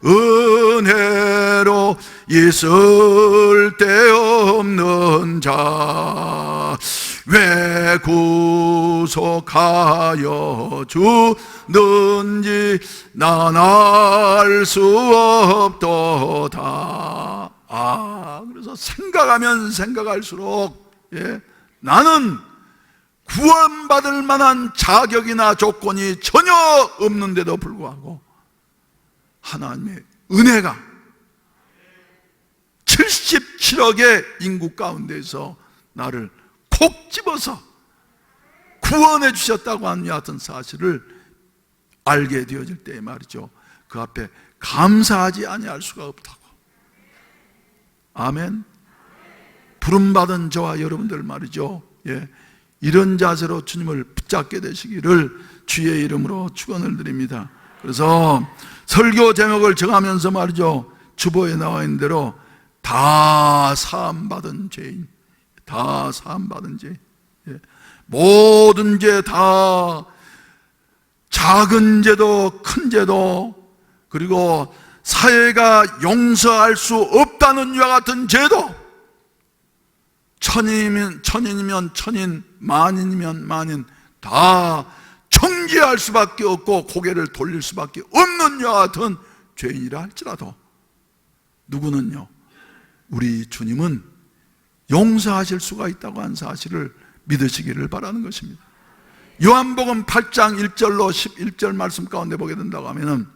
은혜로 있을 데 없는 자 왜 구속하여 주는지 난 알 수 없도다. 그래서 생각하면 생각할수록 나는 구원받을 만한 자격이나 조건이 전혀 없는데도 불구하고 하나님의 은혜가 77억의 인구 가운데서 나를 콕 집어서 구원해 주셨다고 하는 여하튼 사실을 알게 되어질 때 말이죠, 그 앞에 감사하지 아니할 수가 없다고. 아멘. 부름받은 저와 여러분들 말이죠. 예, 이런 자세로 주님을 붙잡게 되시기를 주의 이름으로 축원을 드립니다. 그래서 설교 제목을 정하면서 말이죠, 주보에 나와 있는 대로 다 사함받은 죄인, 다 사함받은 죄인, 예, 모든 죄 다, 작은 죄도 큰 죄도, 그리고 사회가 용서할 수 없다는 이와 같은 죄도, 천인이면 천인, 만인이면 만인, 다 정죄할 수밖에 없고 고개를 돌릴 수밖에 없는 이와 같은 죄인이라 할지라도 누구는요, 우리 주님은 용서하실 수가 있다고 한 사실을 믿으시기를 바라는 것입니다. 요한복음 8장 1절로 11절 말씀 가운데 보게 된다고 하면은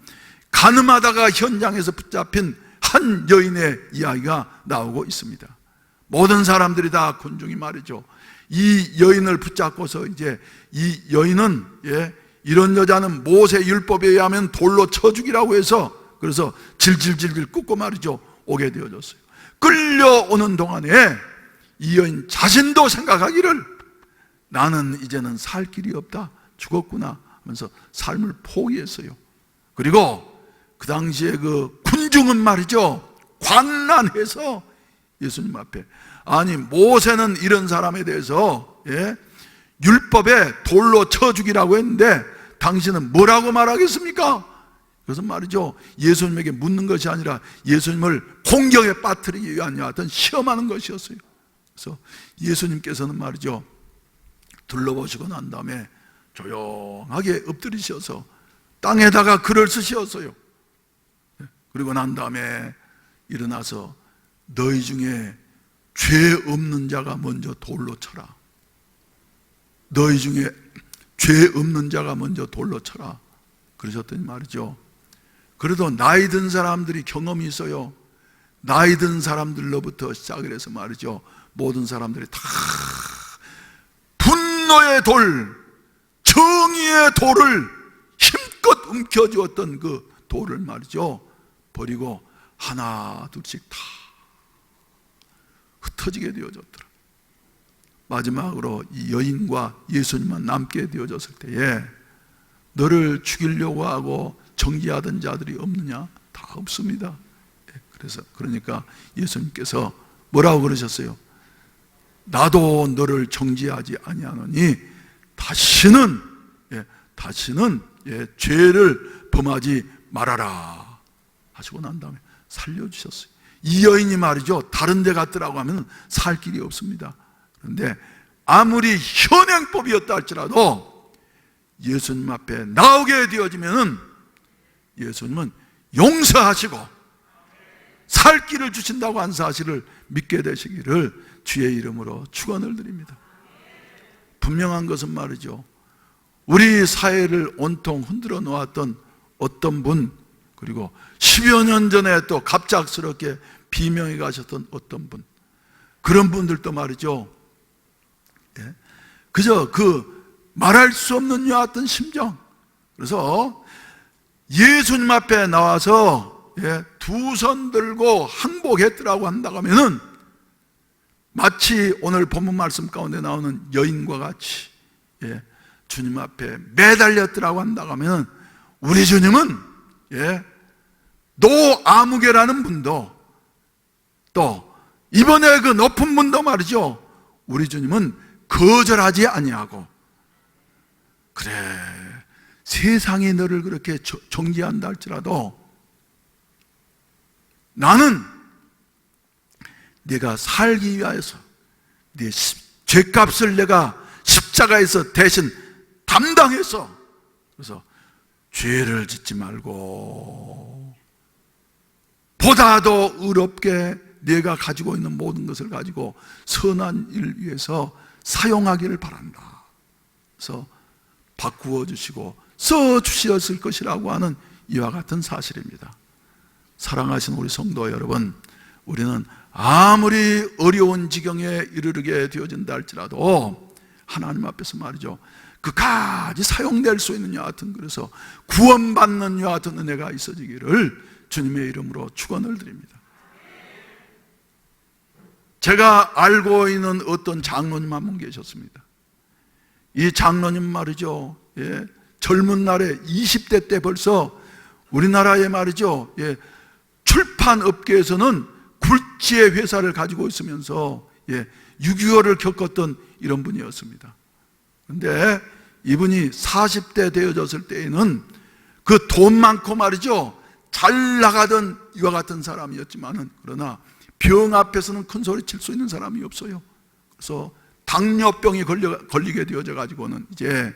간음하다가 현장에서 붙잡힌 한 여인의 이야기가 나오고 있습니다. 모든 사람들이 다 군중이 말이죠, 이 여인을 붙잡고서 이제 이 여인은, 예, 이런 여자는 모세 율법에 의하면 돌로 쳐 죽이라고 해서, 그래서 질질질질 끄고 말이죠, 오게 되어졌어요. 끌려오는 동안에 이 여인 자신도 생각하기를 나는 이제는 살 길이 없다, 죽었구나 하면서 삶을 포기했어요. 그리고 그 당시에 그 군중은 말이죠, 관난해서 예수님 앞에, 아니 모세는 이런 사람에 대해서, 예, 율법에 돌로 쳐 죽이라고 했는데 당신은 뭐라고 말하겠습니까? 그래서 말이죠, 예수님에게 묻는 것이 아니라 예수님을 공격에 빠뜨리기 위한 어떤 시험하는 것이었어요. 그래서 예수님께서는 말이죠, 둘러보시고 난 다음에 조용하게 엎드리셔서 땅에다가 글을 쓰셨어요. 그리고 난 다음에 일어나서 너희 중에 죄 없는 자가 먼저 돌로 쳐라. 너희 중에 죄 없는 자가 먼저 돌로 쳐라. 그러셨더니 말이죠, 그래도 나이 든 사람들이 경험이 있어요. 나이 든 사람들로부터 시작을 해서 말이죠, 모든 사람들이 다 분노의 돌, 정의의 돌을 힘껏 움켜쥐었던 그 돌을 말이죠, 버리고 하나 둘씩 다 흩어지게 되어졌더라. 마지막으로 이 여인과 예수님만 남게 되어졌을 때에 너를 죽이려고 하고 정죄하던 자들이 없느냐? 다 없습니다. 그래서 그러니까 예수님께서 뭐라고 그러셨어요? 나도 너를 정죄하지 아니하노니 다시는 죄를 범하지 말아라 하시고 난 다음에 살려주셨어요. 이 여인이 말이죠, 다른 데 갔더라고 하면 살 길이 없습니다. 그런데 아무리 현행법이었다 할지라도 예수님 앞에 나오게 되어지면은 예수님은 용서하시고 살 길을 주신다고 한 사실을 믿게 되시기를 주의 이름으로 축원을 드립니다. 분명한 것은 말이죠, 우리 사회를 온통 흔들어 놓았던 어떤 분, 그리고 10여 년 전에 또 갑작스럽게 비명이 가셨던 어떤 분, 그런 분들도 말이죠, 그저 그 말할 수 없는 이와 같은 심정. 그래서 예수님 앞에 나와서 두 손 들고 항복했더라고 한다고 하면은 마치 오늘 본문 말씀 가운데 나오는 여인과 같이 주님 앞에 매달렸더라고 한다고 하면은 우리 주님은 노아무개라는 분도 또 이번에 그 높은 분도 말이죠, 우리 주님은 거절하지 아니하고, 그래 세상이 너를 그렇게 정죄한다 할지라도 나는 네가 살기 위하여서 네 죄값을 내가 십자가에서 대신 담당해서, 그래서 죄를 짓지 말고 보다 더 의롭게 내가 가지고 있는 모든 것을 가지고 선한 일을 위해서 사용하기를 바란다. 그래서 바꾸어 주시고 써 주셨을 것이라고 하는 이와 같은 사실입니다. 사랑하시는 우리 성도 여러분, 우리는 아무리 어려운 지경에 이르게 되어진다 할지라도 하나님 앞에서 말이죠, 그까지 사용될 수 있는 여하튼, 그래서 구원받는 여하튼 은혜가 있어지기를 주님의 이름으로 축원을 드립니다. 제가 알고 있는 어떤 장로님 한 분 계셨습니다. 이 장로님 말이죠, 젊은 날에 20대 때 벌써 우리나라에 말이죠, 출판 업계에서는 굴지의 회사를 가지고 있으면서 6.25를 겪었던 이런 분이었습니다. 그런데 이분이 40대 되어졌을 때에는 그 돈 많고 말이죠, 잘 나가던 이와 같은 사람이었지만은, 그러나 병 앞에서는 큰 소리 칠 수 있는 사람이 없어요. 그래서 당뇨병이 걸리게 되어져 가지고는 이제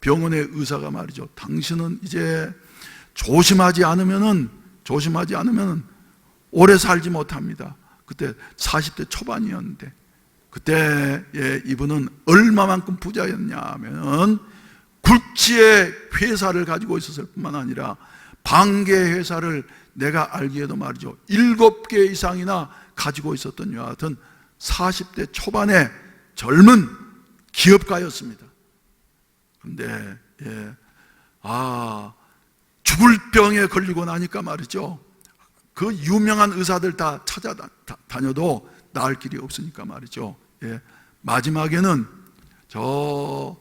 병원의 의사가 말이죠, 당신은 이제 조심하지 않으면은 오래 살지 못합니다. 그때 40대 초반이었는데, 그때 이분은 얼마만큼 부자였냐 하면 굴지의 회사를 가지고 있었을 뿐만 아니라 방개 회사를 내가 알기에도 말이죠, 7개 이상이나 가지고 있었던 여하튼 40대 초반의 젊은 기업가였습니다. 그런데 죽을 병에 걸리고 나니까 말이죠, 그 유명한 의사들 다 찾아다녀도 나을 길이 없으니까 말이죠, 마지막에는 저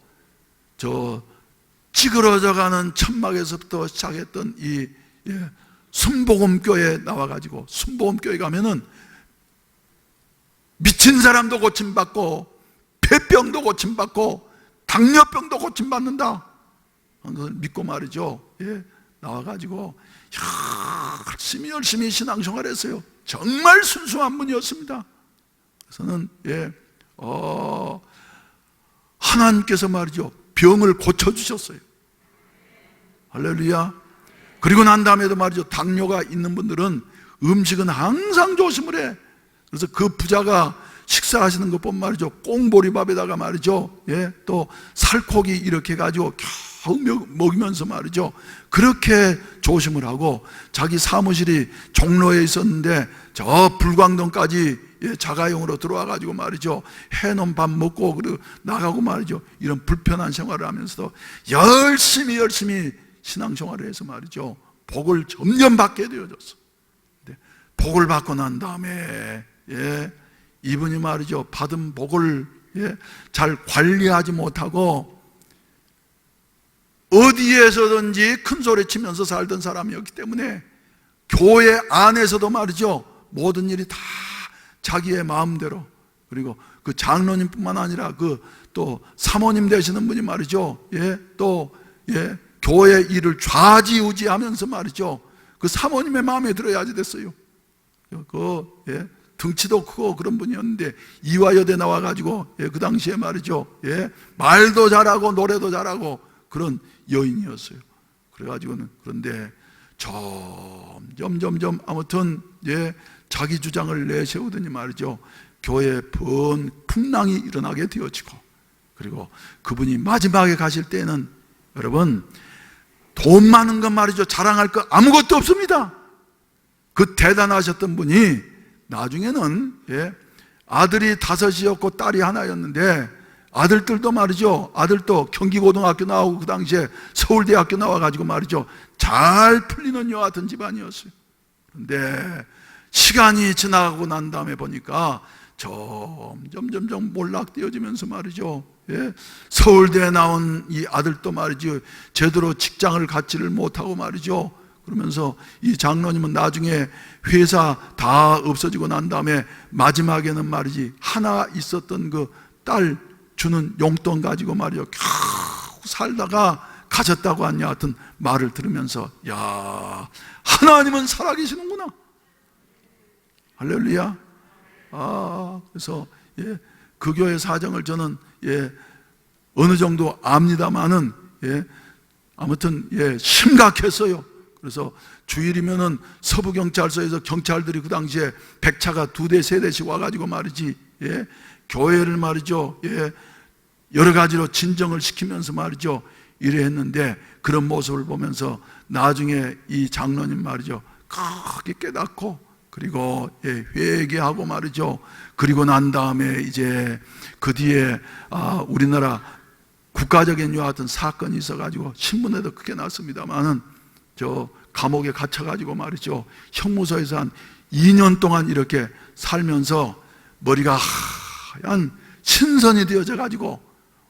찌그러져가는 천막에서부터 시작했던 이 순복음교회에 나와가지고, 순복음교회 가면은 미친 사람도 고침받고 폐병도 고침받고 당뇨병도 고침받는다 하는 것을 믿고 말이죠, 나와가지고 열심히 신앙생활을 했어요. 정말 순수한 분이었습니다. 그래서는 하나님께서 말이죠, 병을 고쳐주셨어요. 할렐루야. 그리고 난 다음에도 말이죠, 당뇨가 있는 분들은 음식은 항상 조심을 해. 그래서 그 부자가 식사하시는 것 보면 말이죠, 꽁보리밥에다가 말이죠, 또 살코기 이렇게 해가지고 겨우 먹이면서 말이죠, 그렇게 조심을 하고, 자기 사무실이 종로에 있었는데 저 불광동까지 자가용으로 들어와가지고 말이죠, 해놓은 밥 먹고 그리고 나가고 말이죠, 이런 불편한 생활을 하면서도 열심히 신앙생활을 해서 말이죠, 복을 점점 받게 되어졌어. 복을 받고 난 다음에 이분이 말이죠, 받은 복을 잘 관리하지 못하고 어디에서든지 큰 소리 치면서 살던 사람이었기 때문에 교회 안에서도 말이죠, 모든 일이 다 자기의 마음대로, 그리고 그 장로님뿐만 아니라 그 또 사모님 되시는 분이 말이죠, 교회 일을 좌지우지하면서 말이죠, 그 사모님의 마음에 들어야지 됐어요. 등치도 크고 그런 분이었는데 이화여대 나와가지고 그 당시에 말이죠, 말도 잘하고 노래도 잘하고 그런 여인이었어요. 그래가지고는, 그런데 점점 아무튼 자기 주장을 내세우더니 말이죠, 교회에 풍랑이 일어나게 되어지고, 그리고 그분이 마지막에 가실 때는 여러분, 돈 많은 건 말이죠, 자랑할 거 아무것도 없습니다. 그 대단하셨던 분이 나중에는 아들이 5이었고 딸이 하나였는데, 아들들도 말이죠, 아들도 경기고등학교 나오고 그 당시에 서울대학교 나와가지고 말이죠, 잘 풀리는 여하튼 집안이었어요. 그런데 시간이 지나가고 난 다음에 보니까 점점 몰락되어지면서 말이죠, 서울대에 나온 이 아들도 말이죠, 제대로 직장을 갖지를 못하고 말이죠, 그러면서 이 장로님은 나중에 회사 다 없어지고 난 다음에 마지막에는 말이지, 하나 있었던 그 딸 주는 용돈 가지고 말이죠, 겨우 살다가 가졌다고 한 여하튼 말을 들으면서, 야, 하나님은 살아계시는구나. 할렐루야. 그래서 그 교회 사정을 저는 어느 정도 압니다마는 아무튼 심각했어요. 그래서 주일이면은 서부경찰서에서 경찰들이 그 당시에 백차가 2대 3대씩 와가지고 말이지, 교회를 말이죠, 여러 가지로 진정을 시키면서 말이죠, 이래 했는데, 그런 모습을 보면서 나중에 이 장로님 말이죠, 크게 깨닫고, 그리고 회개하고 말이죠, 그리고 난 다음에 이제 그 뒤에 우리나라 국가적인 이와 같은 사건이 있어가지고 신문에도 크게 났습니다만은 저 감옥에 갇혀가지고 말이죠, 형무소에서 한 2년 동안 이렇게 살면서 머리가 하얀 신선이 되어져가지고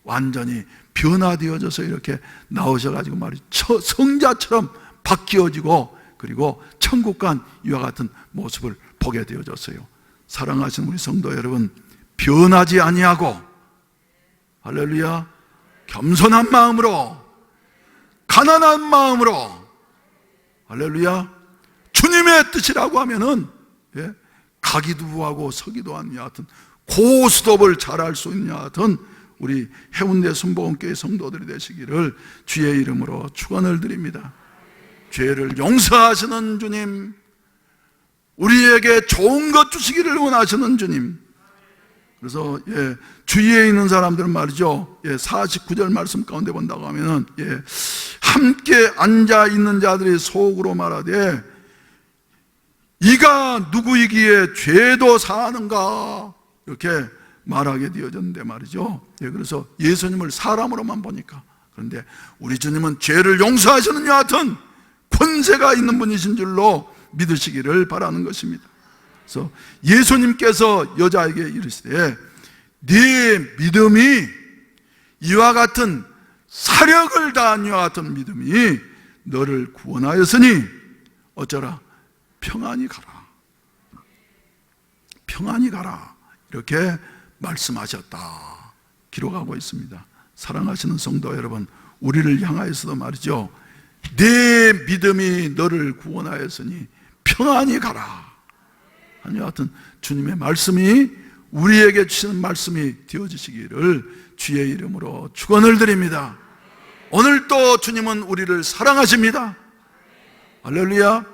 완전히 변화되어져서 이렇게 나오셔가지고 말이죠, 성자처럼 바뀌어지고 그리고 천국 간 이와 같은 모습을 보게 되어졌어요. 사랑하시는 우리 성도 여러분, 변하지 아니하고 할렐루야, 겸손한 마음으로, 가난한 마음으로, 할렐루야, 주님의 뜻이라고 하면은 가기도 하고 서기도 하는 여하튼 고스톱을 잘할 수 있는 여하튼 우리 해운대 순복음교회 성도들이 되시기를 주의 이름으로 축원을 드립니다. 죄를 용서하시는 주님, 우리에게 좋은 것 주시기를 원하시는 주님. 그래서 주위에 있는 사람들은 말이죠, 49절 말씀 가운데 본다고 하면은 함께 앉아 있는 자들이 속으로 말하되 이가 누구이기에 죄도 사하는가 이렇게 말하게 되어졌는데 말이죠. 그래서 예수님을 사람으로만 보니까, 그런데 우리 주님은 죄를 용서하시는 여하튼 권세가 있는 분이신 줄로 믿으시기를 바라는 것입니다. 그래서 예수님께서 여자에게 이르시되 네 믿음이 이와 같은 사력을 다한 이와 같은 믿음이 너를 구원하였으니 어쩌라, 평안히 가라, 평안히 가라, 이렇게 말씀하셨다 기록하고 있습니다. 사랑하시는 성도 여러분, 우리를 향하여서도 말이죠, 네 믿음이 너를 구원하였으니 평안히 가라 하니 하여튼 주님의 말씀이 우리에게 주시는 말씀이 되어지시기를 주의 이름으로 축원을 드립니다. 오늘도 주님은 우리를 사랑하십니다. 할렐루야.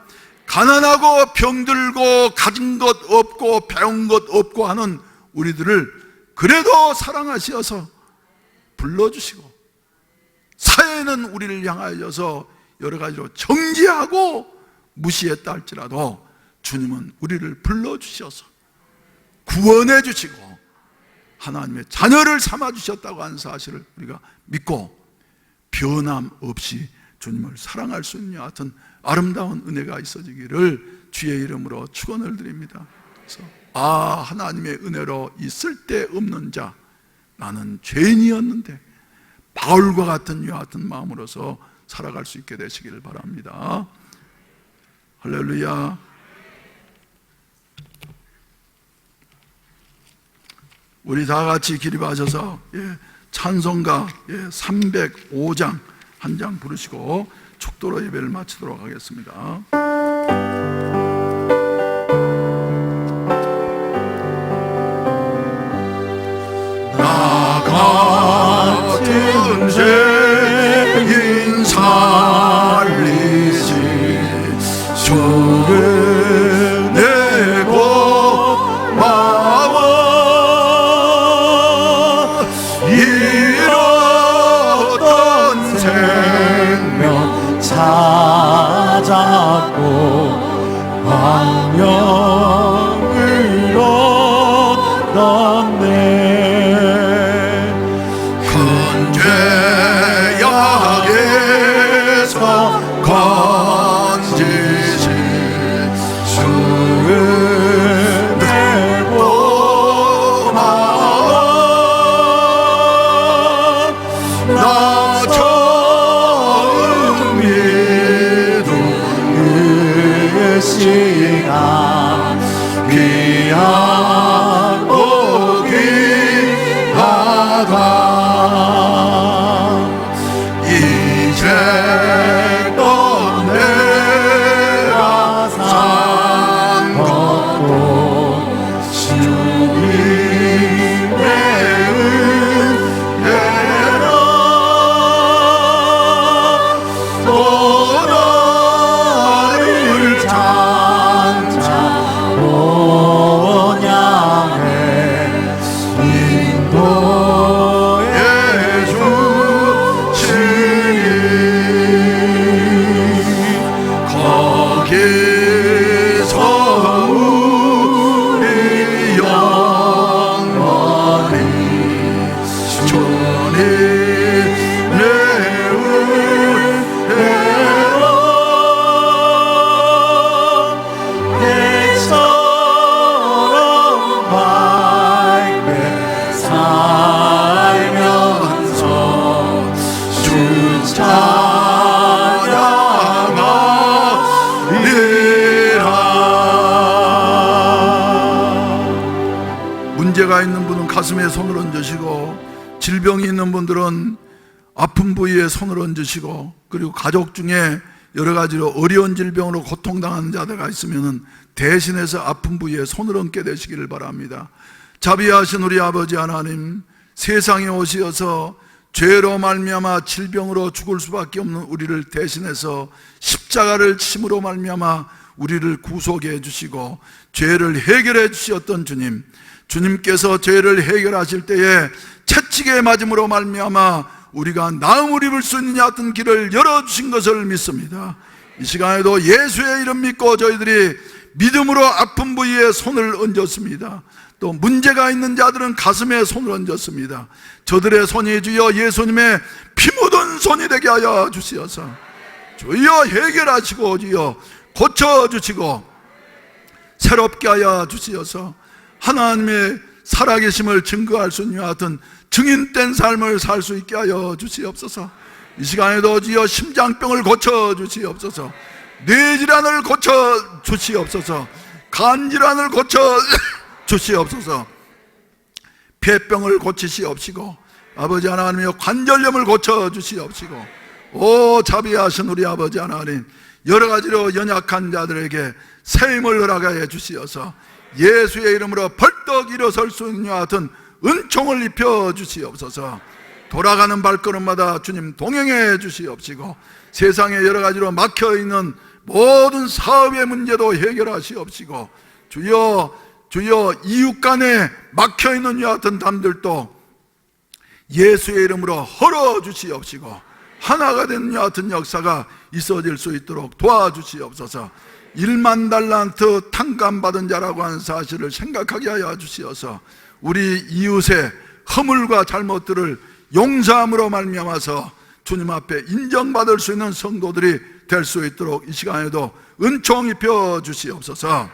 가난하고 병들고 가진 것 없고 배운 것 없고 하는 우리들을 그래도 사랑하시어서 불러주시고, 사회는 우리를 향하여서 여러 가지로 정죄하고 무시했다 할지라도 주님은 우리를 불러주셔서 구원해 주시고 하나님의 자녀를 삼아주셨다고 하는 사실을 우리가 믿고 변함없이 주님을 사랑할 수 있는 여하튼 아름다운 은혜가 있어지기를 주의 이름으로 축원을 드립니다. 그래서 하나님의 은혜로 이 쓸데없는 자, 나는 죄인이었는데 바울과 같은 이와 같은 마음으로서 살아갈 수 있게 되시기를 바랍니다. 할렐루야. 우리 다 같이 기립하셔서 찬송가 305장 한 장 부르시고 축도로 예배를 마치도록 하겠습니다. 나 같은 죄인 살리시 주를 내고 마와 잃었던 생명 찾았고 광명을 얻었네. 큰 죄악에서 건지시 주를 내고 나와 나 처음 믿은 그 시간 귀하고 귀하다. 이제 떠내라 산 것도 주님의 은혜라. 또 나를 장차 오냐 문제가 있는 분은 가슴에 손을 얹으시고, 질병이 있는 분들은 아픈 부위에 손을 얹으시고, 그리고 가족 중에 여러 가지로 어려운 질병으로 고통당하는 자들가 있으면 대신해서 아픈 부위에 손을 얹게 되시기를 바랍니다. 자비하신 우리 아버지 하나님, 세상에 오시어서 죄로 말미암아 질병으로 죽을 수밖에 없는 우리를 대신해서 십자가를 침으로 말미암아 우리를 구속해 주시고 죄를 해결해 주셨던 주님, 주님께서 죄를 해결하실 때에 채찍에 맞음으로 말미암아 우리가 나음을 입을 수 있느냐 하던 길을 열어주신 것을 믿습니다. 이 시간에도 예수의 이름 믿고 저희들이 믿음으로 아픈 부위에 손을 얹었습니다. 또 문제가 있는 자들은 가슴에 손을 얹었습니다. 저들의 손이 주여 예수님의 피 묻은 손이 되게 하여 주시어서 주여 해결하시고 주여 고쳐주시고 새롭게 하여 주시어서 하나님의 살아계심을 증거할 수 있는 같은 증인된 삶을 살 수 있게 하여 주시옵소서. 이 시간에도 주여 심장병을 고쳐주시옵소서, 뇌질환을 고쳐주시옵소서, 간질환을 고쳐주시옵소서, 폐병을 고치시옵시고 아버지 하나님의 관절염을 고쳐주시옵시고, 오 자비하신 우리 아버지 하나님, 여러 가지로 연약한 자들에게 새 힘을 허락하여 주시어서 예수의 이름으로 벌떡 일어설 수 있는 같은 은총을 입혀 주시옵소서. 돌아가는 발걸음마다 주님 동행해 주시옵시고 세상에 여러 가지로 막혀있는 모든 사업의 문제도 해결하시옵시고 주여 이웃 간에 막혀있는 이 같은 담들도 예수의 이름으로 헐어주시옵시고 하나가 되는 이 같은 역사가 있어질 수 있도록 도와주시옵소서. 1만 달란트 탕감받은 자라고 하는 사실을 생각하게 하여 주시어서 우리 이웃의 허물과 잘못들을 용서함으로 말미암아서 주님 앞에 인정받을 수 있는 성도들이 될 수 있도록 이 시간에도 은총 입혀 주시옵소서.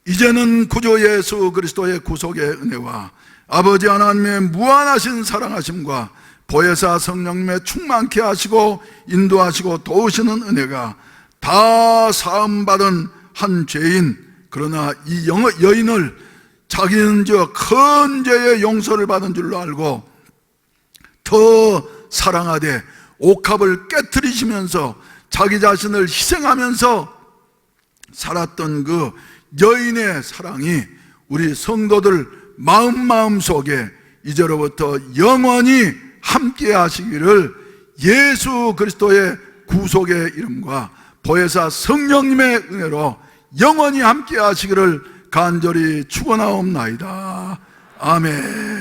이제는 구주 예수 그리스도의 구속의 은혜와 아버지 하나님의 무한하신 사랑하심과 보혜사 성령님의 충만케 하시고 인도하시고 도우시는 은혜가 다 사함받은 한 죄인, 그러나 이 여인을 자기는 저 큰 죄의 용서를 받은 줄로 알고 더 사랑하되 옥합을 깨트리시면서 자기 자신을 희생하면서 살았던 그 여인의 사랑이 우리 성도들 마음 속에 이제로부터 영원히 함께 하시기를 예수 그리스도의 구속의 이름과 보혜사 성령님의 은혜로 영원히 함께 하시기를 간절히 축원하옵나이다. 아멘.